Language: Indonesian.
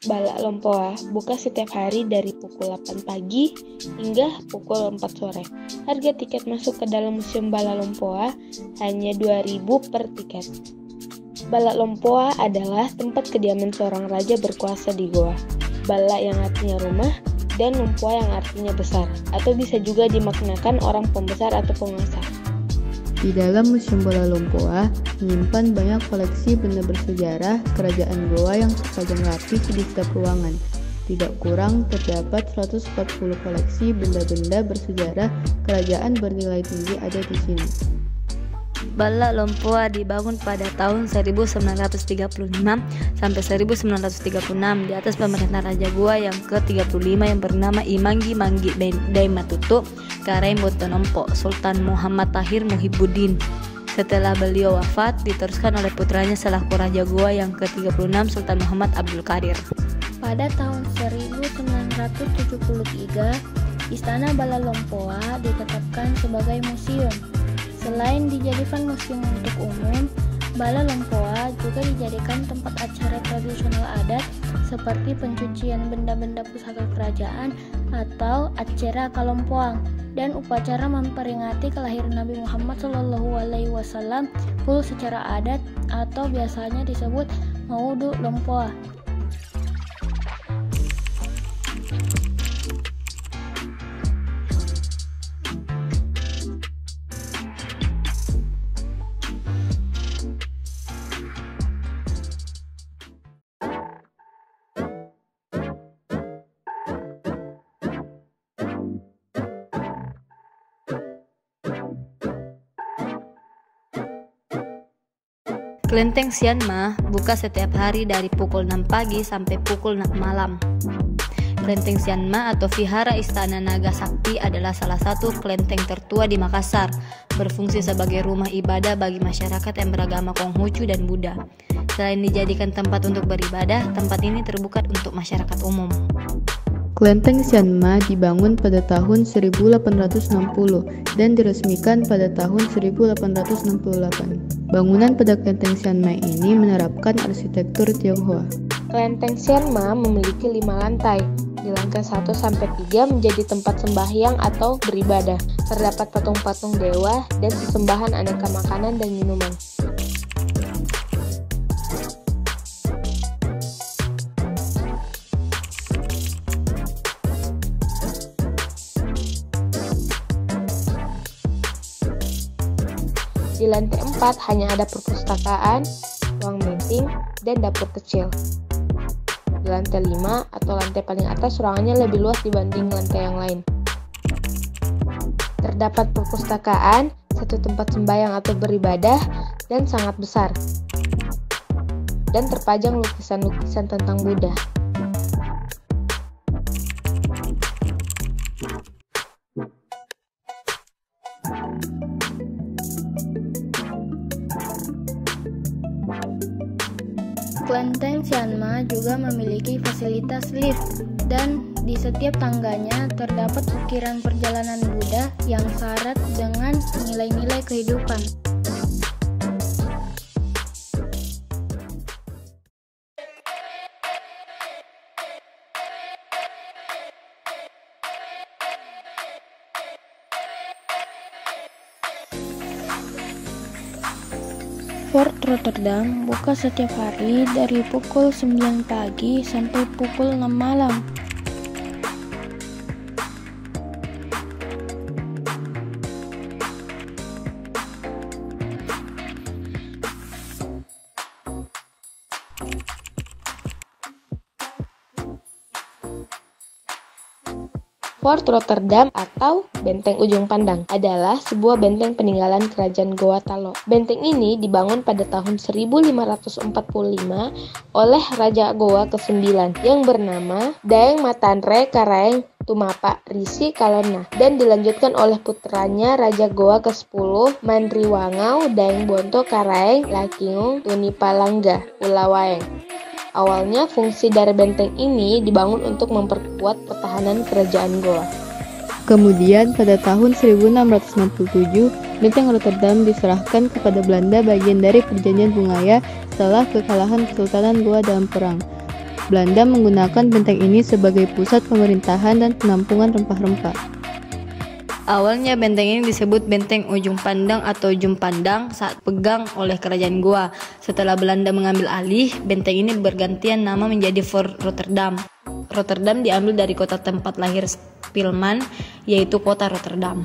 Balak Lompoa buka setiap hari dari pukul 8 pagi hingga pukul 4 sore. Harga tiket masuk ke dalam Museum Balak Lompoa hanya 2.000 per tiket. Balak Lompoa adalah tempat kediaman seorang raja berkuasa di Goa. Balak yang artinya rumah dan Lompoa yang artinya besar, atau bisa juga dimaknakan orang pembesar atau penguasa. Di dalam Museum Balak Lompoa menyimpan banyak koleksi benda bersejarah kerajaan Goa yang terpajang rapi di setiap ruangan. Tidak kurang terdapat 140 koleksi benda-benda bersejarah kerajaan bernilai tinggi ada di sini. Balak Lompoa dibangun pada tahun 1935 sampai 1936 di atas pemerintahan Raja Goa yang ke-35 yang bernama Imanggi Manggi Daimatutu Karaeng Botonompo Sultan Muhammad Tahir Muhibbuddin. Setelah beliau wafat, diteruskan oleh putranya selaku Raja Goa yang ke-36 Sultan Muhammad Abdul Qadir. Pada tahun 1973, Istana Balak Lompoa ditetapkan sebagai museum. Selain dijadikan museum untuk umum, Balak Lompoa juga dijadikan tempat acara tradisional adat seperti pencucian benda-benda pusaka kerajaan atau acara kalompoang dan upacara memperingati kelahiran Nabi Muhammad SAW full secara adat atau biasanya disebut Maulud Lompoa. Kelenteng Sianma buka setiap hari dari pukul 6 pagi sampai pukul 6 malam. Kelenteng Sianma atau Vihara Istana Naga Sakti adalah salah satu kelenteng tertua di Makassar, berfungsi sebagai rumah ibadah bagi masyarakat yang beragama Konghucu dan Buddha. Selain dijadikan tempat untuk beribadah, tempat ini terbuka untuk masyarakat umum. Kelenteng Sianma dibangun pada tahun 1860 dan diresmikan pada tahun 1868. Bangunan pada Kelenteng Sianma ini menerapkan arsitektur Tionghoa. Kelenteng Sianma memiliki 5 lantai. Di lantai 1 sampai 3 menjadi tempat sembahyang atau beribadah. Terdapat patung-patung dewa dan sesembahan aneka makanan dan minuman. Di lantai 4 hanya ada perpustakaan, ruang meeting, dan dapur kecil. Di lantai 5 atau lantai paling atas ruangannya lebih luas dibanding lantai yang lain. Terdapat perpustakaan, satu tempat sembahyang atau beribadah, dan sangat besar. Dan terpajang lukisan-lukisan tentang Buddha. Kelenteng Sianma juga memiliki fasilitas lift dan di setiap tangganya terdapat ukiran perjalanan Buddha yang syarat dengan nilai-nilai kehidupan. Port Rotterdam buka setiap hari dari pukul 9 pagi sampai pukul 6 malam. Port Rotterdam atau Benteng Ujung Pandang adalah sebuah benteng peninggalan Kerajaan Goa Talo. Benteng ini dibangun pada tahun 1545 oleh Raja Goa ke-9 yang bernama Daeng Matanre Karaeng Tumapa Risi Kalona dan dilanjutkan oleh putranya Raja Goa ke-10 Mandriwangau Daeng Bonto Karaeng Lakiung Tunipalangga Ulawaeng. Awalnya fungsi dari benteng ini dibangun untuk memperkuat pertahanan kerajaan Goa. Kemudian pada tahun 1667, Benteng Rotterdam diserahkan kepada Belanda bagian dari Perjanjian Bungaya setelah kekalahan Kesultanan Goa dalam perang. Belanda menggunakan benteng ini sebagai pusat pemerintahan dan penampungan rempah-rempah. Awalnya benteng ini disebut Benteng Ujung Pandang atau Ujung Pandang saat pegang oleh kerajaan Goa. Setelah Belanda mengambil alih, benteng ini bergantian nama menjadi Fort Rotterdam. Rotterdam diambil dari kota tempat lahir Spilman, yaitu kota Rotterdam.